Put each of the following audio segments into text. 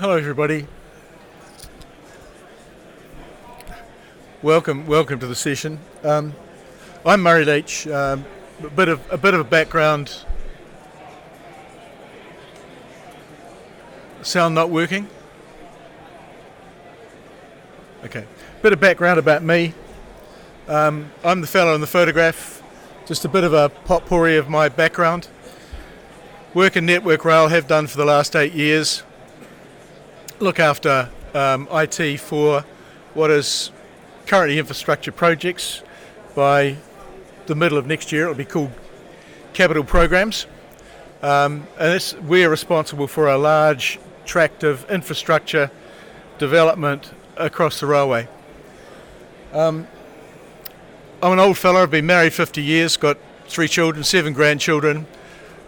Hello everybody. Welcome to the session. I'm Murray Leach. A bit of a background. Sound not working? Okay. Bit of background about me. I'm the fellow in the photograph. Just a bit of a potpourri of my background. Work in Network Rail, have done for the last 8 years. Look after IT for what is currently infrastructure projects. By the middle of next year, it'll be called capital programs. And we're responsible for a large tract of infrastructure development across the railway. I'm an old fellow. I've been married 50 years, got 3 children, 7 grandchildren,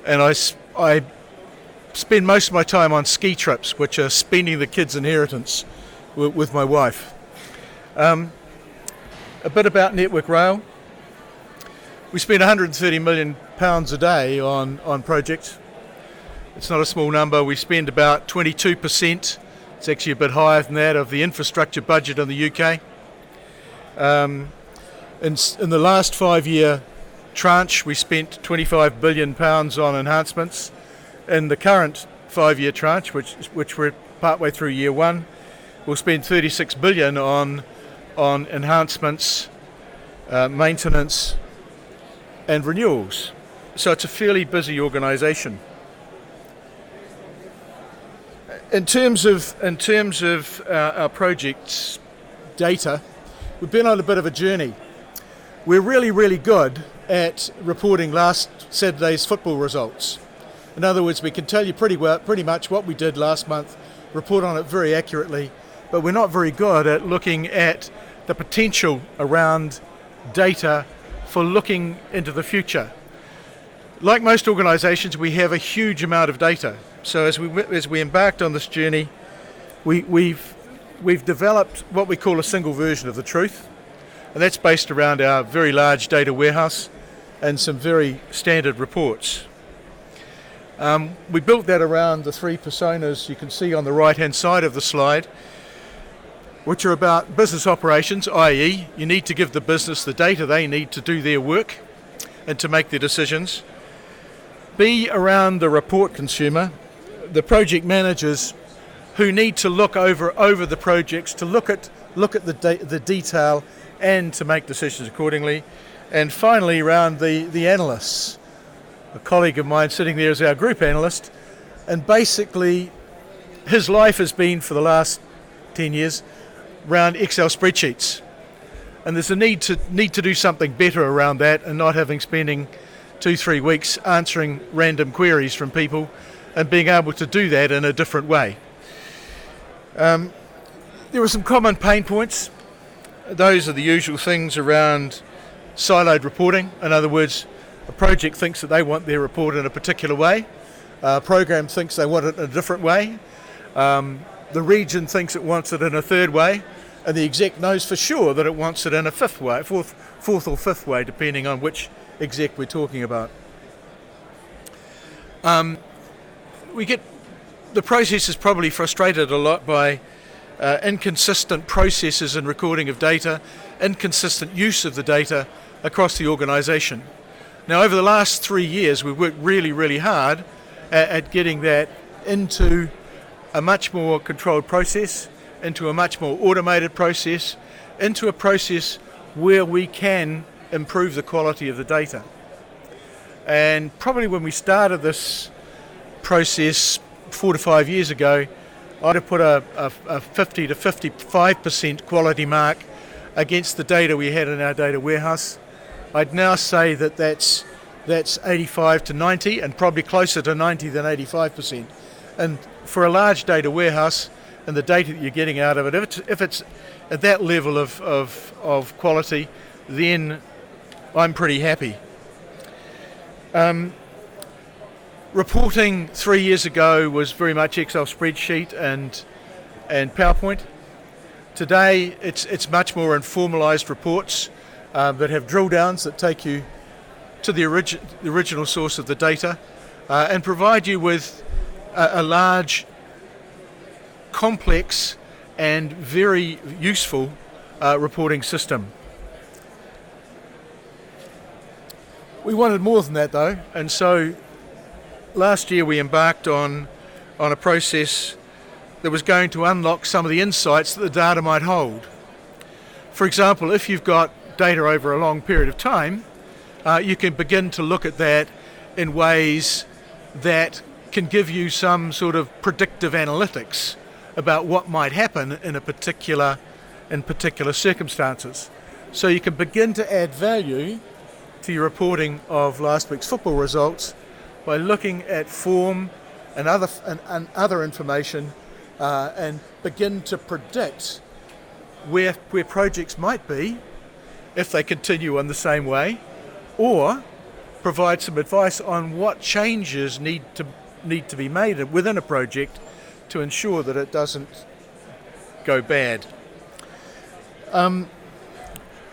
and I spend most of my time on ski trips, which are spending the kids' inheritance with my wife. A bit about Network Rail. We spend £130 million a day on projects. It's not a small number. We spend about 22%, it's actually a bit higher than that, of the infrastructure budget in the UK. In the last 5-year tranche, we spent £25 billion on enhancements. In the current 5-year tranche, which we're partway through year 1, we'll spend £36 billion on enhancements, maintenance, and renewals. So it's a fairly busy organisation. In terms of our project's data, we've been on a bit of a journey. We're really good at reporting last Saturday's football results. In other words, we can tell you pretty much what we did last month, report on it very accurately, but we're not very good at looking at the potential around data for looking into the future. Like most organisations, we have a huge amount of data. So as we embarked on this journey, we've developed what we call a single version of the truth, and that's based around our very large data warehouse and some very standard reports. We built that around the 3 personas you can see on the right-hand side of the slide, which are about business operations, i.e. you need to give the business the data they need to do their work and to make their decisions. B, around the report consumer, the project managers who need to look over the projects, to look at the detail and to make decisions accordingly. And finally, around the analysts. A colleague of mine sitting there is our group analyst, and basically his life has been for the last 10 years around Excel spreadsheets, and there's a need to do something better around that and not spending 2-3 weeks answering random queries from people and being able to do that in a different way. There are some common pain points. Those are the usual things around siloed reporting. In other words, a project thinks that they want their report in a particular way. A program thinks they want it in a different way. The region thinks it wants it in a third way, and the exec knows for sure that it wants it in a fourth or fifth way, depending on which exec we're talking about. The process is probably frustrated a lot by inconsistent processes and recording of data, inconsistent use of the data across the organisation. Now, over the last 3 years, we've worked really hard at getting that into a much more controlled process, into a much more automated process, into a process where we can improve the quality of the data. And probably when we started this process 4 to 5 years ago, I'd have put a 50 to 55% quality mark against the data we had in our data warehouse. I'd now say that's 85 to 90, and probably closer to 90 than 85%. And for a large data warehouse and the data that you're getting out of it, if it's at that level of quality, then I'm pretty happy. Reporting 3 years ago was very much Excel spreadsheet and PowerPoint. Today it's much more informalised reports that have drill downs that take you to the original source of the data and provide you with a large complex and very useful reporting system. We wanted more than that though, and so last year we embarked on a process that was going to unlock some of the insights that the data might hold. For example, if you've got data over a long period of time, you can begin to look at that in ways that can give you some sort of predictive analytics about what might happen in particular circumstances. So you can begin to add value to your reporting of last week's football results by looking at form and other information and begin to predict where projects might be if they continue on the same way, or provide some advice on what changes need to be made within a project to ensure that it doesn't go bad.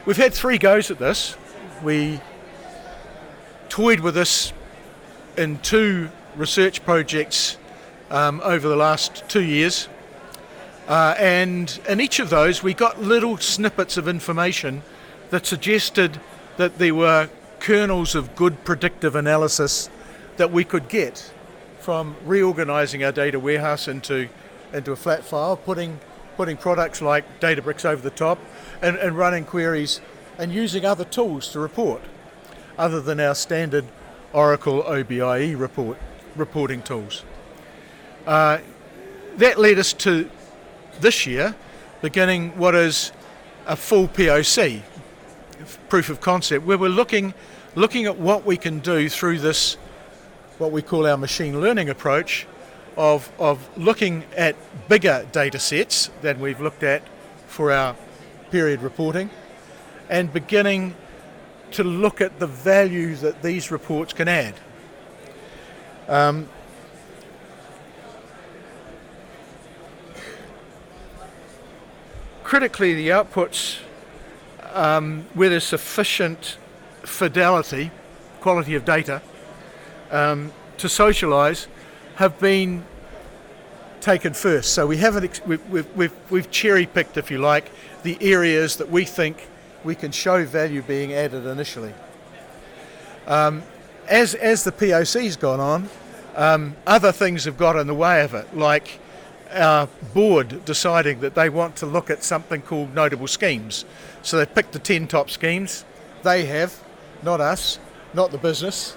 We've had 3 goes at this. We toyed with this in 2 research projects over the last 2 years, and in each of those we got little snippets of information that suggested that there were kernels of good predictive analysis that we could get from reorganizing our data warehouse into a flat file, putting products like Databricks over the top, and running queries and using other tools to report other than our standard Oracle OBIE reporting tools. That led us to this year beginning what is a full POC, proof of concept, where we're looking at what we can do through this, what we call our machine learning approach of looking at bigger data sets than we've looked at for our period reporting, and beginning to look at the value that these reports can add. Critically, the outputs, where there's sufficient fidelity, quality of data, to socialise, have been taken first. So we haven't we've cherry-picked, if you like, the areas that we think we can show value being added initially. As the POC's gone on, other things have got in the way of it, like our board deciding that they want to look at something called notable schemes. So they picked the 10 top schemes. They have, not us, not the business,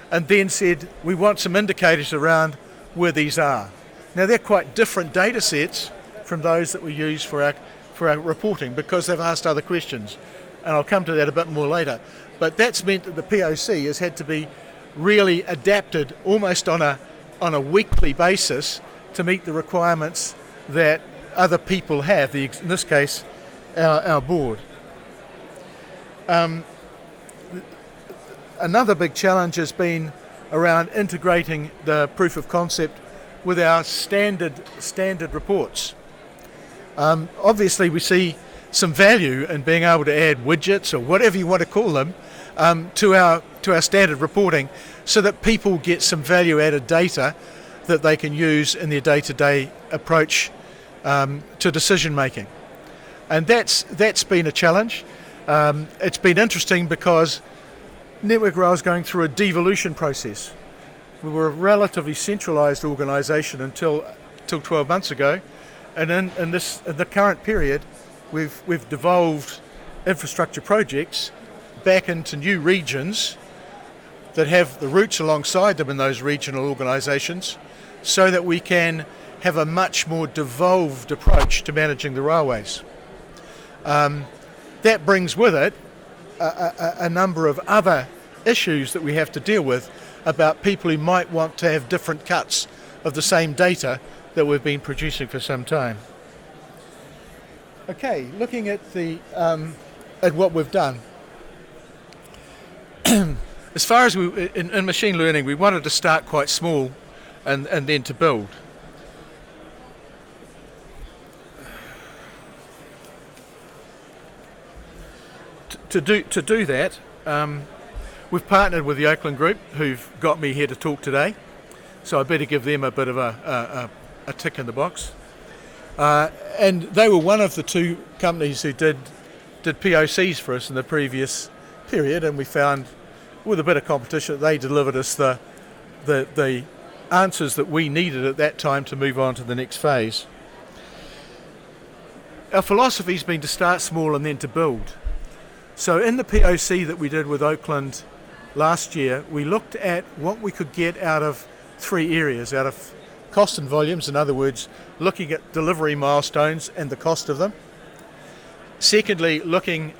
and then said, we want some indicators around where these are. Now they're quite different data sets from those that we use for our reporting, because they've asked other questions, and I'll come to that a bit more later. But that's meant that the POC has had to be really adapted almost on a weekly basis to meet the requirements that other people have, in this case our board. Another big challenge has been around integrating the proof of concept with our standard reports. Obviously we see some value in being able to add widgets, or whatever you want to call them, to our standard reporting, so that people get some value added data that they can use in their day-to-day approach to decision making. And that's been a challenge. It's been interesting because Network Rail is going through a devolution process. We were a relatively centralised organisation until 12 months ago, and in the current period, we've devolved infrastructure projects back into new regions that have the roots alongside them in those regional organisations, so that we can have a much more devolved approach to managing the railways. That brings with it a number of other issues that we have to deal with about people who might want to have different cuts of the same data that we've been producing for some time. Okay, looking at at what we've done. As far as in machine learning, we wanted to start quite small and then to build. To do that, we've partnered with the Oakland Group, who've got me here to talk today, so I better give them a bit of a tick in the box. And they were one of the two companies who did POCs for us in the previous period, and we found with a bit of competition that they delivered us the answers that we needed at that time to move on to the next phase. Our philosophy's been to start small and then to build. So in the POC that we did with Oakland last year, we looked at what we could get out of three areas, out of cost and volumes, in other words, looking at delivery milestones and the cost of them. Secondly, looking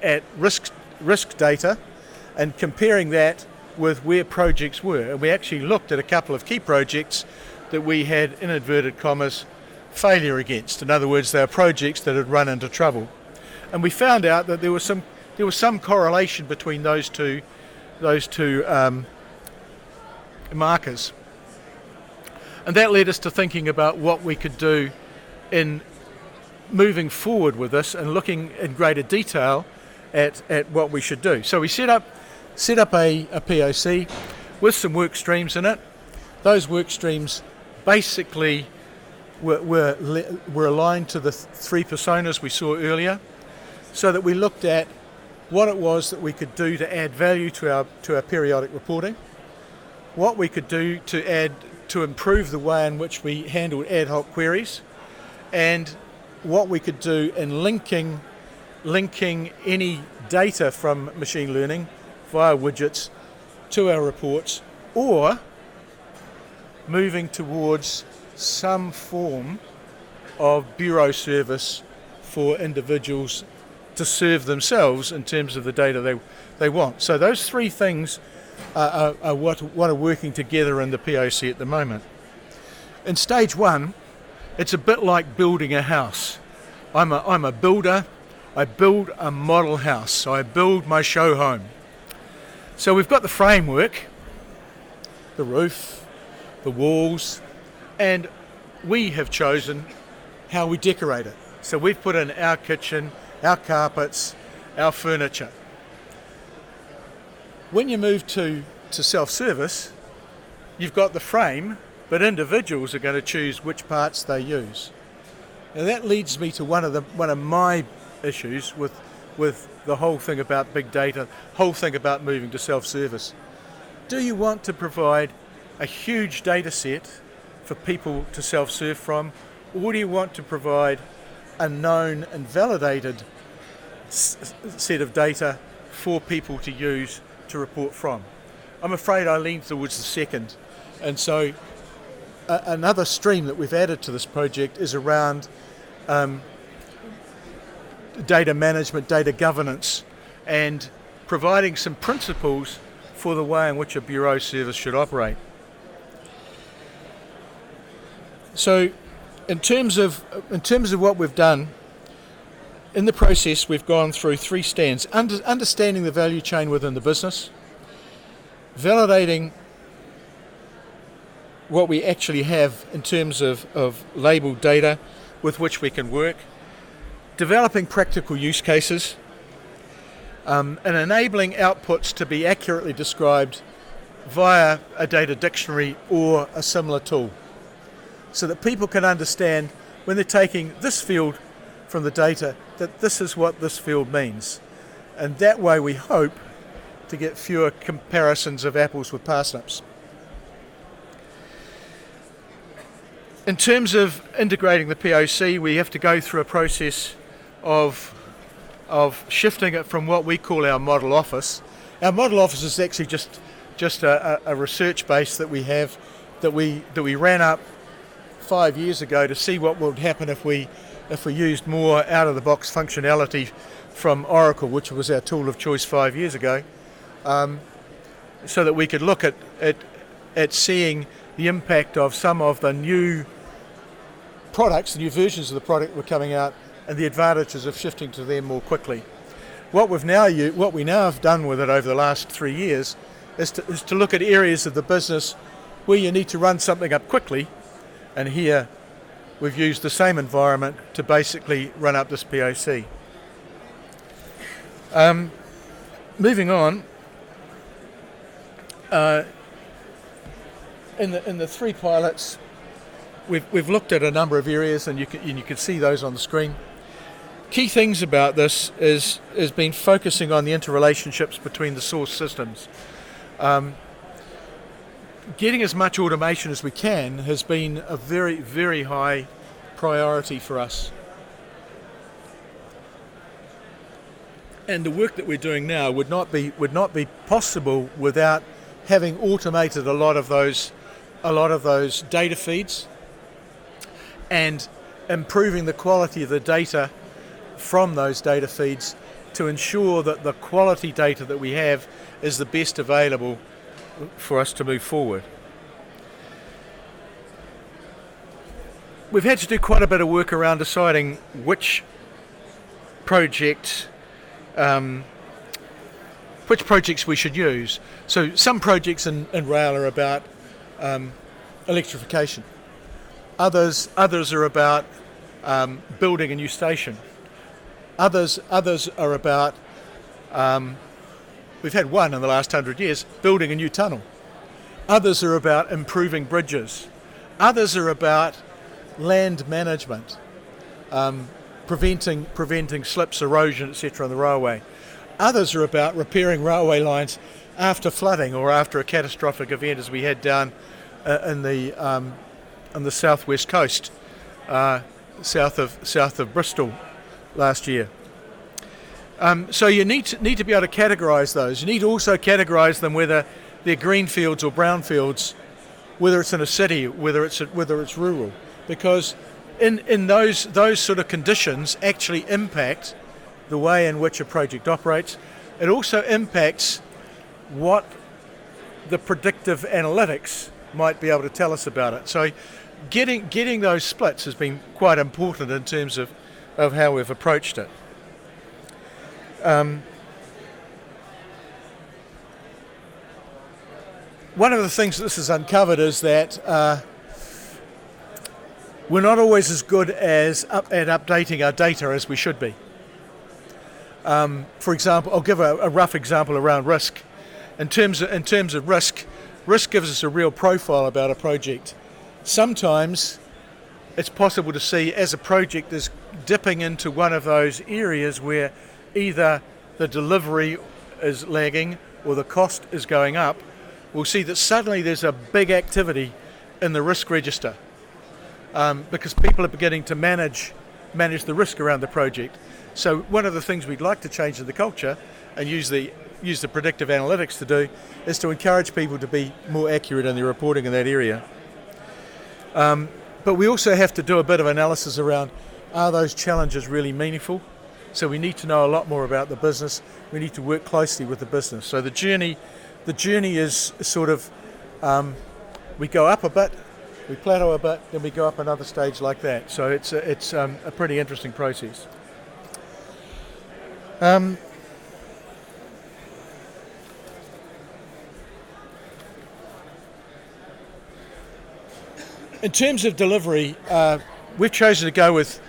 at risk data and comparing that with where projects were. And we actually looked at a couple of key projects that we had, in inverted commas, failure against. In other words, they were projects that had run into trouble. And we found out that there was some correlation between those two markers. And that led us to thinking about what we could do in moving forward with this and looking in greater detail at what we should do. So we set up a POC with some work streams in it. Those work streams basically were aligned to the three personas we saw earlier, so that we looked at what it was that we could do to add value to our periodic reporting, what we could do to improve the way in which we handled ad hoc queries, and what we could do in linking any data from machine learning via widgets to our reports, or moving towards some form of bureau service for individuals to serve themselves in terms of the data they want. So those three things are what are working together in the POC at the moment. In stage one, it's a bit like building a house. I'm a builder. I build a model house. So I build my show home. So we've got the framework, the roof, the walls, and we have chosen how we decorate it. So we've put in our kitchen, our carpets, our furniture. When you move to self-service, you've got the frame, but individuals are going to choose which parts they use. Now that leads me to one of my issues with the whole thing about big data, whole thing about moving to self-service. Do you want to provide a huge data set for people to self-serve from, or do you want to provide a known and validated set of data for people to use to report from? I'm afraid I lean towards the second. And so another stream that we've added to this project is around data management, data governance, and providing some principles for the way in which a bureau service should operate. So in terms of what we've done, in the process we've gone through three stands: understanding the value chain within the business, validating what we actually have in terms of labeled data with which we can work, developing practical use cases, and enabling outputs to be accurately described via a data dictionary or a similar tool, so that people can understand when they're taking this field from the data that this is what this field means. And that way we hope to get fewer comparisons of apples with parsnips. In terms of integrating the POC, we have to go through a process of shifting it from what we call our model office. Our model office is actually just a research base that we have that we ran up 5 years ago to see what would happen if we used more out-of-the-box functionality from Oracle, which was our tool of choice 5 years ago, so that we could look at seeing the impact of some of the new products, the new versions of the product were coming out, and the advantages of shifting to them more quickly. What we now have done with it over the last 3 years is to look at areas of the business where you need to run something up quickly, and here we've used the same environment to basically run up this POC. Moving on, in the three pilots, we've looked at a number of areas, and you can see those on the screen. Key things about this has been focusing on the interrelationships between the source systems. Getting as much automation as we can has been a very, very high priority for us. And the work that we're doing now would not be possible without having automated a lot of those data feeds and improving the quality of the data from those data feeds to ensure that the quality data that we have is the best available for us to move forward. We've had to do quite a bit of work around deciding which projects we should use. So some projects in rail are about electrification. Others are about building a new station. Others are about, we've had one in the last 100 years, building a new tunnel. Others are about improving bridges. Others are about land management, preventing slips, erosion, etc. on the railway. Others are about repairing railway lines after flooding or after a catastrophic event, as we had down on the southwest coast, south of Bristol last year. So you need to be able to categorise those. You need to also categorise them whether they're greenfields or brownfields, whether it's in a city, whether it's rural, because in those sort of conditions actually impact the way in which a project operates. It also impacts what the predictive analytics might be able to tell us about it. So getting those splits has been quite important in terms of how we've approached it. One of the things that this has uncovered is that we're not always as good at updating our data as we should be. For example, I'll give a rough example around risk. In terms of risk gives us a real profile about a project. Sometimes it's possible to see as a project is dipping into one of those areas where either the delivery is lagging or the cost is going up. We'll see that suddenly there's a big activity in the risk register because people are beginning to manage the risk around the project. So one of the things we'd like to change in the culture and use the predictive analytics to do is to encourage people to be more accurate in their reporting in that area. But we also have to do a bit of analysis around, are those challenges really meaningful? So we need to know a lot more about the business. We need to work closely with the business. So the journey is sort of, we go up a bit, we plateau a bit, then we go up another stage like that. So it's a pretty interesting process. In terms of delivery, we've chosen to go with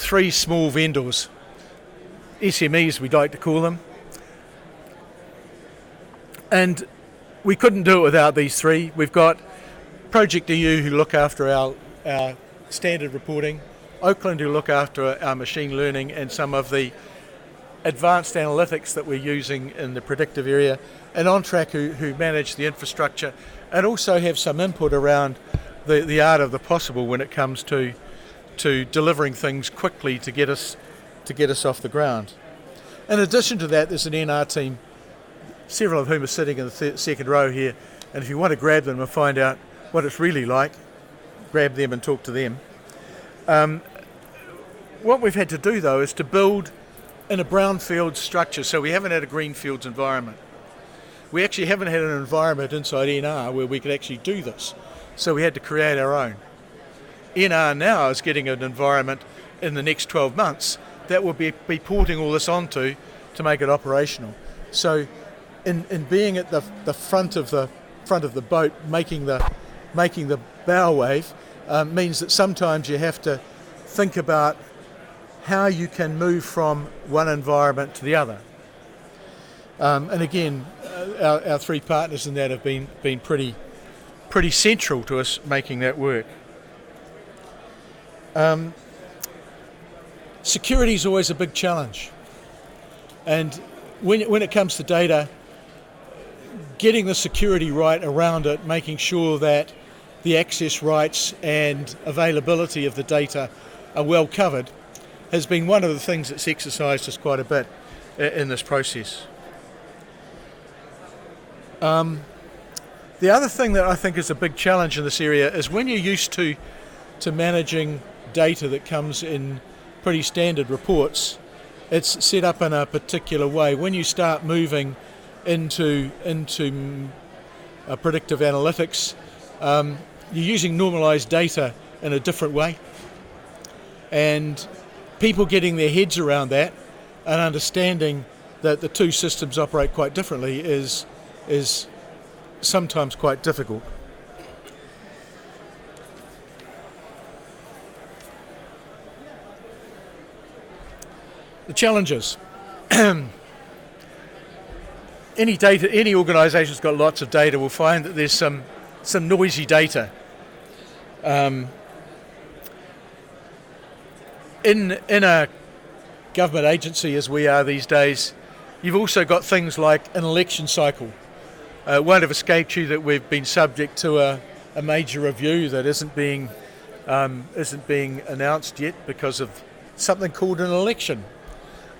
three small vendors, SMEs we'd like to call them. And we couldn't do it without these three. We've got Project EU who look after our standard reporting, Oakland who look after our machine learning and some of the advanced analytics that we're using in the predictive area, and OnTrack who manage the infrastructure and also have some input around the art of the possible when it comes to delivering things quickly to get us off the ground. In addition to that, there's an NR team, several of whom are sitting in the second row here, and if you want to grab them and find out what it's really like, grab them and talk to them. What we've had to do though is to build in a brownfield structure, so we haven't had a greenfields environment. We actually haven't had an environment inside NR where we could actually do this, so we had to create our own. NR now is getting an environment in the next 12 months that we'll be porting all this onto to make it operational. So in being at the front of the boat, making the bow wave, means that sometimes you have to think about how you can move from one environment to the other. And again, our three partners in that have been pretty central to us making that work. Security is always a big challenge, and when it comes to data, getting the security right around it, making sure that the access rights and availability of the data are well covered, has been one of the things that's exercised us quite a bit in this process. The other thing that I think is a big challenge in this area is when you're used to managing data that comes in pretty standard reports, it's set up in a particular way. When you start moving into predictive analytics, you're using normalized data in a different way, and people getting their heads around that and understanding that the two systems operate quite differently is sometimes quite difficult. The challenges. Any organisation's got lots of data will find that there's some noisy data. In a government agency as we are these days, you've also got things like an election cycle. It won't have escaped you that we've been subject to a major review that isn't being announced yet because of something called an election.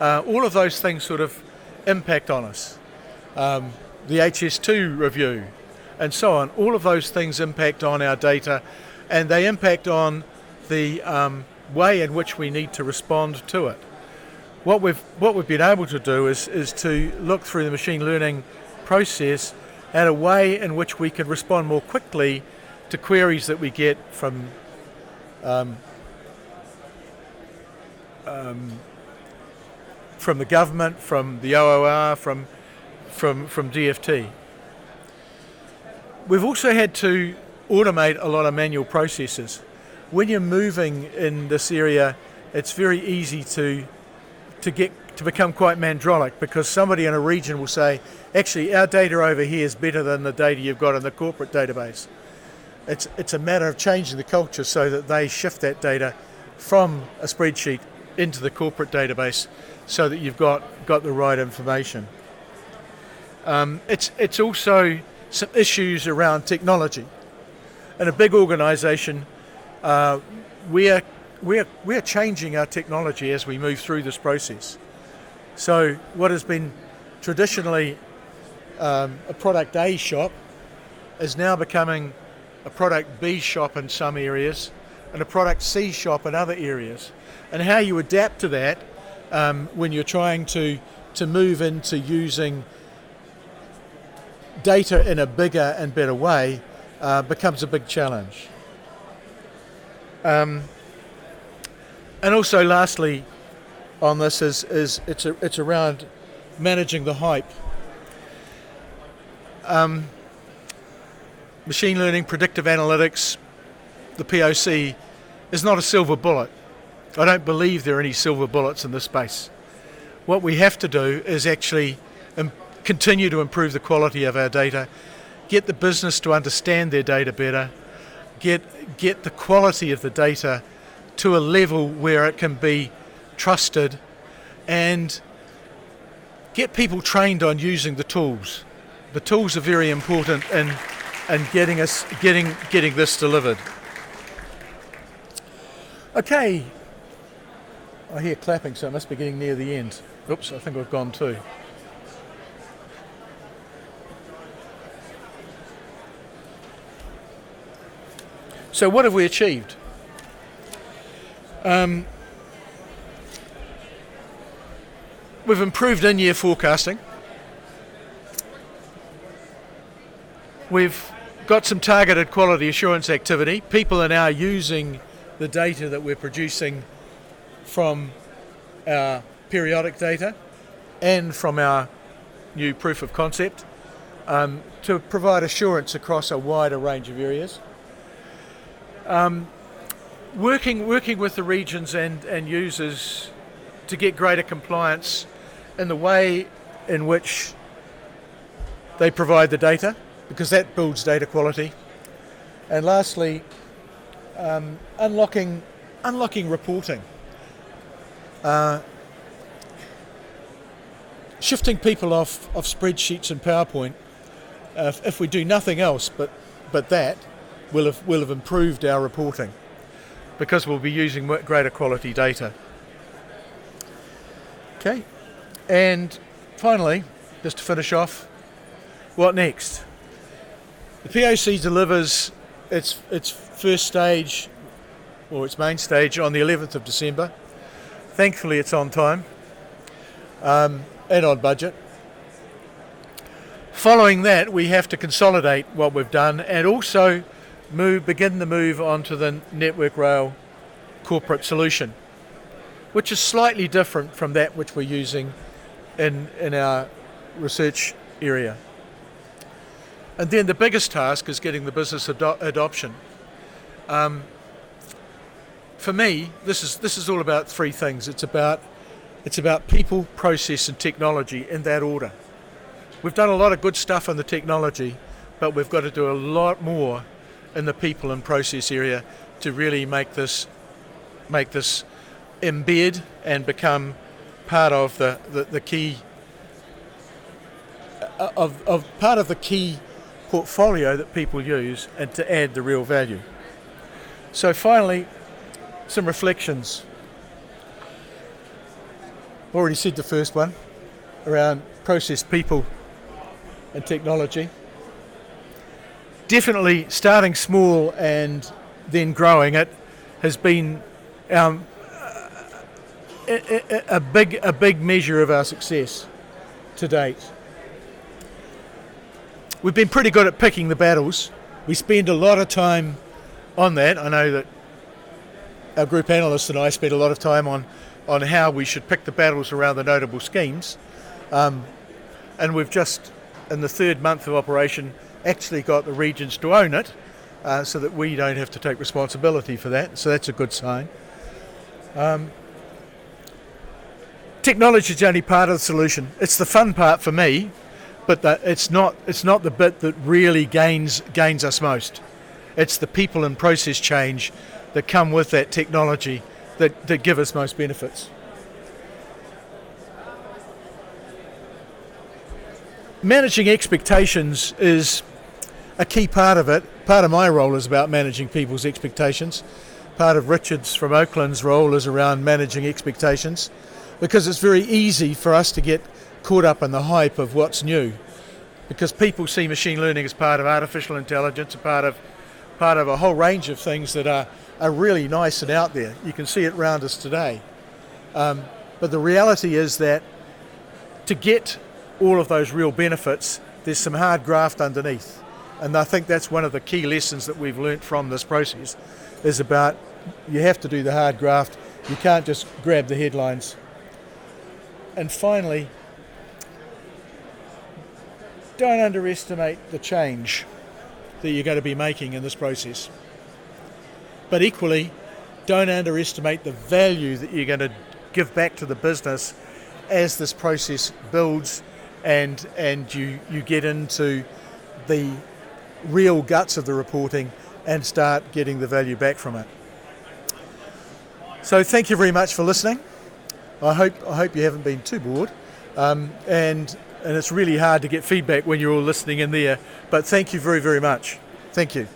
All of those things sort of impact on us. The HS2 review and so on, all of those things impact on our data, and they impact on the way in which we need to respond to it. What we've been able to do is to look through the machine learning process at a way in which we can respond more quickly to queries that we get from the government, from the OOR, from DFT. We've also had to automate a lot of manual processes. When you're moving in this area, it's very easy to become quite mandrolic, because somebody in a region will say, actually our data over here is better than the data you've got in the corporate database. It's a matter of changing the culture so that they shift that data from a spreadsheet into the corporate database so that you've got the right information. It's also some issues around technology. In a big organisation, we're changing our technology as we move through this process. So what has been traditionally a product A shop is now becoming a product B shop in some areas and a product C shop in other areas. And how you adapt to that when you're trying to move into using data in a bigger and better way becomes a big challenge. And also, lastly, on this is it's around managing the hype. Machine learning, predictive analytics, the POC is not a silver bullet. I don't believe there are any silver bullets in this space. What we have to do is actually continue to improve the quality of our data, get the business to understand their data better, get the quality of the data to a level where it can be trusted, and get people trained on using the tools. The tools are very important in getting this delivered. Okay, I hear clapping, so it must be getting near the end. Oops, I think I've gone too. So what have we achieved? We've improved in-year forecasting. We've got some targeted quality assurance activity. People are now using the data that we're producing from our periodic data and from our new proof of concept to provide assurance across a wider range of areas. Working with the regions and users to get greater compliance in the way in which they provide the data, because that builds data quality. And lastly, unlocking unlocking reporting. Shifting people off spreadsheets and PowerPoint, if we do nothing else but that, we'll have improved our reporting, because we'll be using greater quality data. Okay, and finally, just to finish off, what next? The POC delivers its first stage, or its main stage, on the 11th of December. Thankfully, it's on time and on budget. Following that, we have to consolidate what we've done and also begin the move onto the Network Rail corporate solution, which is slightly different from that which we're using in our research area. And then the biggest task is getting the business adoption. For me, this is all about three things. It's about people, process, and technology, in that order. We've done a lot of good stuff in the technology, but we've got to do a lot more in the people and process area to really make this embed and become part of the key part of the key portfolio that people use, and to add the real value. So finally, some reflections. Already said the first one around process, people and technology. Definitely starting small and then growing it has been a big measure of our success to date. We've been pretty good at picking the battles. We spend a lot of time on that. I know that our group analysts and I spend a lot of time on how we should pick the battles around the notable schemes. And we've just, in the third month of operation, actually got the regions to own it, so that we don't have to take responsibility for that. So that's a good sign. Technology is only part of the solution. It's the fun part for me, but it's not the bit that really gains us most. It's the people and process change that come with that technology that give us most benefits. Managing expectations is a key part of it. Part of my role is about managing people's expectations. Part of Richard's from Oakland's role is around managing expectations, because it's very easy for us to get caught up in the hype of what's new, because people see machine learning as part of artificial intelligence, a part of a whole range of things that are really nice and out there. You can see it around us today. But the reality is that to get all of those real benefits, there's some hard graft underneath. And I think that's one of the key lessons that we've learnt from this process, is about you have to do the hard graft. You can't just grab the headlines. And finally, don't underestimate the change that you're going to be making in this process. But equally, don't underestimate the value that you're going to give back to the business as this process builds and you get into the real guts of the reporting and start getting the value back from it. So thank you very much for listening. I hope you haven't been too bored. And it's really hard to get feedback when you're all listening in there. But thank you very, very much. Thank you.